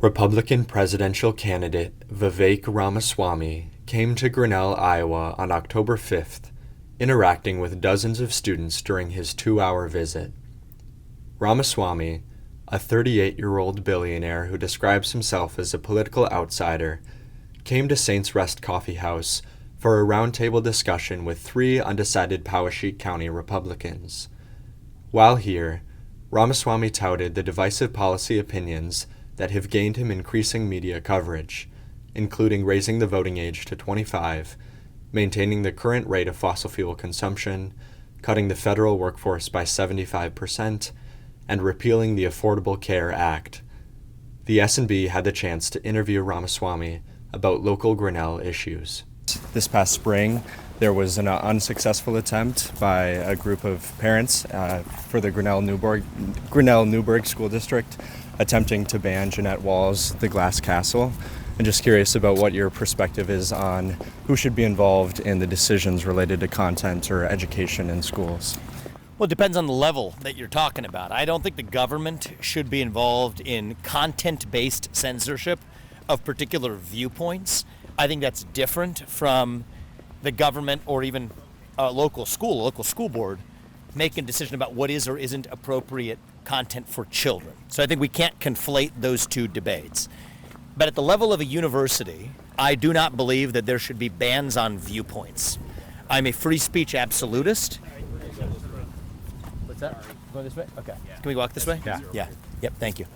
Republican presidential candidate Vivek Ramaswamy came to Grinnell, Iowa on October 5th, interacting with dozens of students during his 2-hour visit. Ramaswamy, a 38-year-old billionaire who describes himself as a political outsider, came to Saints Rest Coffee House for a roundtable discussion with 3 undecided Poweshiek County Republicans. While here, Ramaswamy touted the divisive policy opinions that have gained him increasing media coverage, including raising the voting age to 25, maintaining the current rate of fossil fuel consumption, cutting the federal workforce by 75%, and repealing the Affordable Care Act. The S&B had the chance to interview Ramaswamy about local Grinnell issues. This past spring, there was an unsuccessful attempt by a group of parents for the Grinnell-Newburgh School District attempting to ban Jeanette Wall's The Glass Castle. I'm just curious about what your perspective is on who should be involved in the decisions related to content or education in schools. Well, it depends on the level that you're talking about. I don't think the government should be involved in content-based censorship of particular viewpoints. I think that's different from the government or even a local school board making a decision about what is or isn't appropriate content for children. So I think we can't conflate those two debates. But at the level of a university, I do not believe that there should be bans on viewpoints. I'm a free speech absolutist. What's that? Going this way? Okay. Can we walk this way? Yeah. Yep, thank you.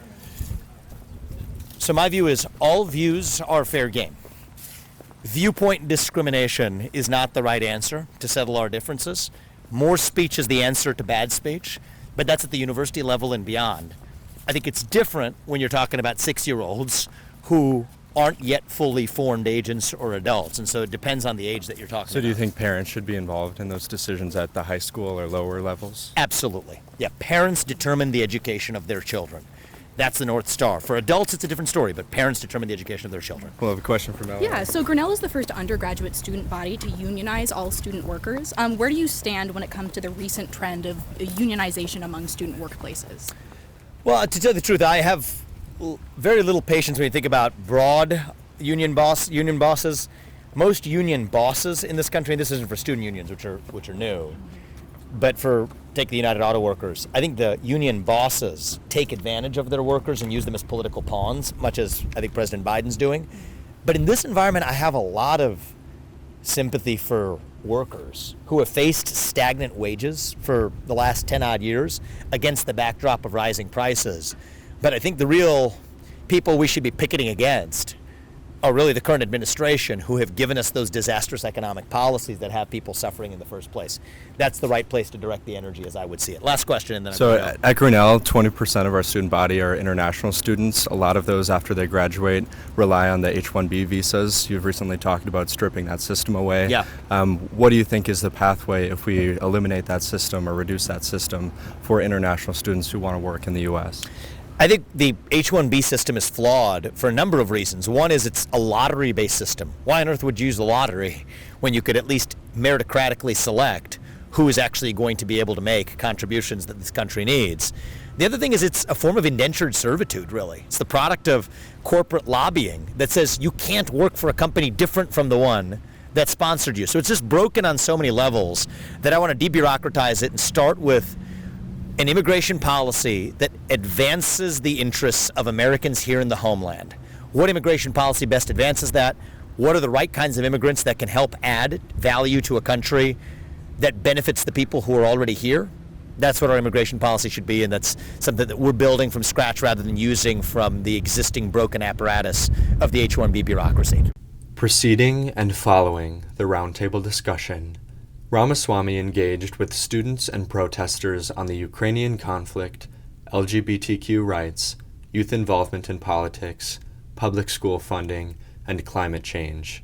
So my view is all views are fair game. Viewpoint discrimination is not the right answer to settle our differences. More speech is the answer to bad speech, but that's at the university level and beyond. I think it's different when you're talking about 6-year-olds who aren't yet fully formed agents or adults, and so it depends on the age that you're talking about. So do you think parents should be involved in those decisions at the high school or lower levels? Absolutely. Yeah, parents determine the education of their children. That's the North Star. For adults, it's a different story, but parents determine the education of their children. We'll have a question from Ellen. Yeah, so Grinnell is the first undergraduate student body to unionize all student workers. Where do you stand when it comes to the recent trend of unionization among student workplaces? Well, to tell you the truth, I have very little patience when you think about broad union bosses. Most union bosses in this country, and this isn't for student unions, which are new, but for, take the United Auto Workers, I think the union bosses take advantage of their workers and use them as political pawns, much as I think President Biden's doing. But in this environment, I have a lot of sympathy for workers who have faced stagnant wages for the last 10 odd years against the backdrop of rising prices. But I think the real people we should be picketing against are really the current administration, who have given us those disastrous economic policies that have people suffering in the first place. That's the right place to direct the energy, as I would see it. Last question, and then So at Grinnell, 20% of our student body are international students. A lot of those, after they graduate, rely on the H-1B visas. You've recently talked about stripping that system away. Yeah. What do you think is the pathway if we eliminate that system or reduce that system for international students who want to work in the U.S.? I think the H-1B system is flawed for a number of reasons. One is it's a lottery-based system. Why on earth would you use the lottery when you could at least meritocratically select who is actually going to be able to make contributions that this country needs? The other thing is it's a form of indentured servitude, really. It's the product of corporate lobbying that says you can't work for a company different from the one that sponsored you. So it's just broken on so many levels that I want to de-bureaucratize it and start with an immigration policy that advances the interests of Americans here in the homeland. What immigration policy best advances that? What are the right kinds of immigrants that can help add value to a country that benefits the people who are already here? That's what our immigration policy should be, and that's something that we're building from scratch rather than using from the existing broken apparatus of the H-1B bureaucracy. Preceding and following the roundtable discussion, Ramaswamy engaged with students and protesters on the Ukrainian conflict, LGBTQ rights, youth involvement in politics, public school funding, and climate change.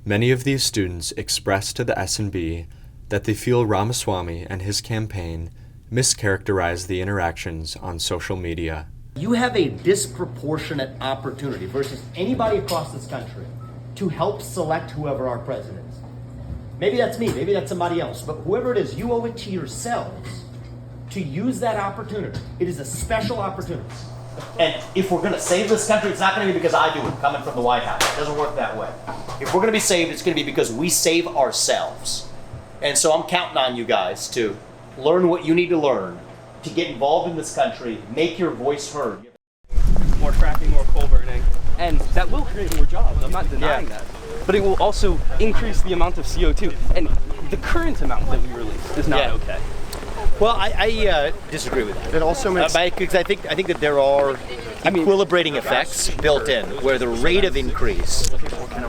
Many of these students expressed to the S&B that they feel Ramaswamy and his campaign mischaracterize the interactions on social media. You have a disproportionate opportunity versus anybody across this country to help select whoever our president is. Maybe that's me, maybe that's somebody else, but whoever it is, you owe it to yourselves to use that opportunity. It is a special opportunity. And if we're going to save this country, it's not going to be because I do it, coming from the White House. It doesn't work that way. If we're going to be saved, it's going to be because we save ourselves. And so I'm counting on you guys to learn what you need to learn, to get involved in this country, make your voice heard. More fracking, more coal burning, and that will create more jobs. I'm not denying that. But it will also increase the amount of CO2, and the current amount that we release is not okay. Well, I disagree with that. It also makes because I think that there are equilibrating effects built in, where the rate of increase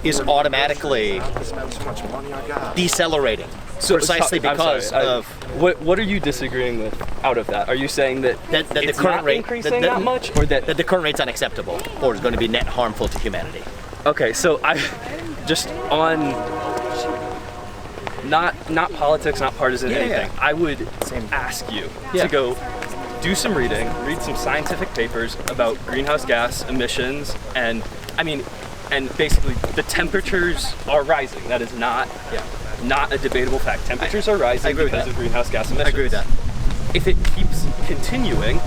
is automatically decelerating, precisely because of what are you disagreeing with out of that? Are you saying that the current rate increasing that much, or that the current rate's unacceptable, or is going to be net harmful to humanity? Okay, so I just on not politics, not partisan, anything. I would ask you to go do some reading, read some scientific papers about greenhouse gas emissions, and basically the temperatures are rising. That is not a debatable fact. Temperatures are rising because of greenhouse gas emissions. I agree with that. If it keeps continuing,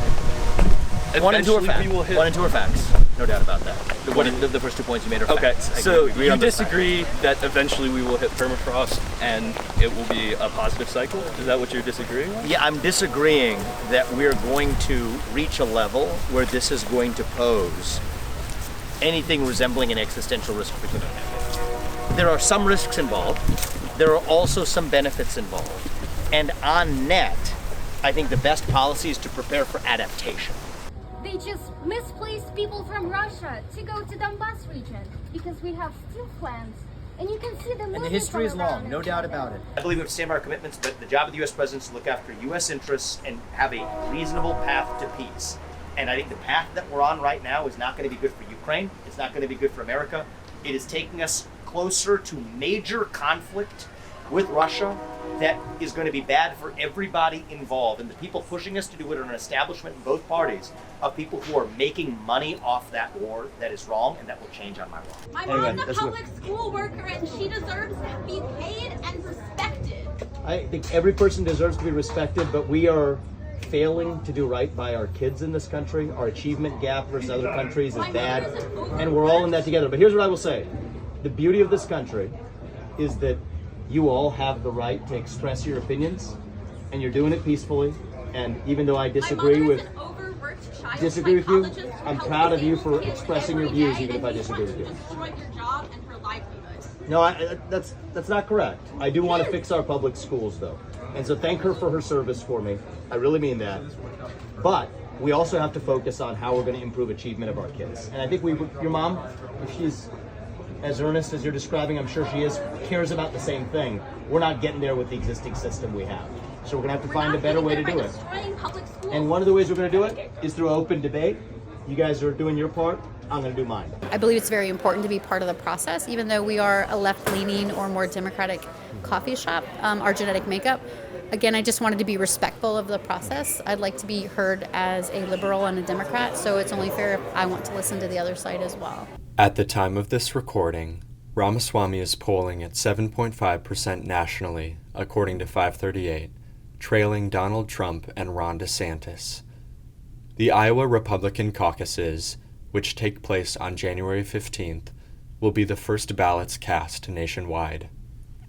One and two are facts. we will hit. One and two are facts. No doubt about that. The first 2 points you made are Okay, facts. so you disagree that eventually we will hit permafrost and it will be a positive cycle? Is that what you're disagreeing with? Yeah, I'm disagreeing that we're going to reach a level where this is going to pose anything resembling an existential risk for humanity. There are some risks involved. There are also some benefits involved. And on net, I think the best policy is to prepare for adaptation. They just misplaced people from Russia to go to Donbass region because we have steel plants, and you can see them. And the history is long, no doubt about it. I believe we have to stand by our commitments, but the job of the U.S. president is to look after U.S. interests and have a reasonable path to peace. And I think the path that we're on right now is not going to be good for Ukraine. It's not going to be good for America. It is taking us closer to major conflict with Russia that is going to be bad for everybody involved. And the people pushing us to do it are an establishment in both parties of people who are making money off that war that is wrong, and that will change on my watch. My mom's a public school worker, and she deserves to be paid and respected. I think every person deserves to be respected, but we are failing to do right by our kids in this country. Our achievement gap versus other countries is bad, and we're all in that together. But here's what I will say. The beauty of this country is that you all have the right to express your opinions, and you're doing it peacefully. And even though I disagree with you, I'm proud of you for expressing your views, even if I disagree with you. No, that's not correct. I do want to fix our public schools, though. And so thank her for her service for me. I really mean that. But we also have to focus on how we're going to improve achievement of our kids. And I think your mom, if she's as earnest as you're describing, I'm sure she is, cares about the same thing. We're not getting there with the existing system we have. So we're going to have to find a better way to do it. And one of the ways we're going to do it is through open debate. You guys are doing your part. I'm going to do mine. I believe it's very important to be part of the process, even though we are a left-leaning or more democratic coffee shop, our genetic makeup. Again, I just wanted to be respectful of the process. I'd like to be heard as a liberal and a Democrat, so it's only fair if I want to listen to the other side as well. At the time of this recording, Ramaswamy is polling at 7.5% nationally, according to 538, trailing Donald Trump and Ron DeSantis. The Iowa Republican caucuses, which take place on January 15th, will be the first ballots cast nationwide.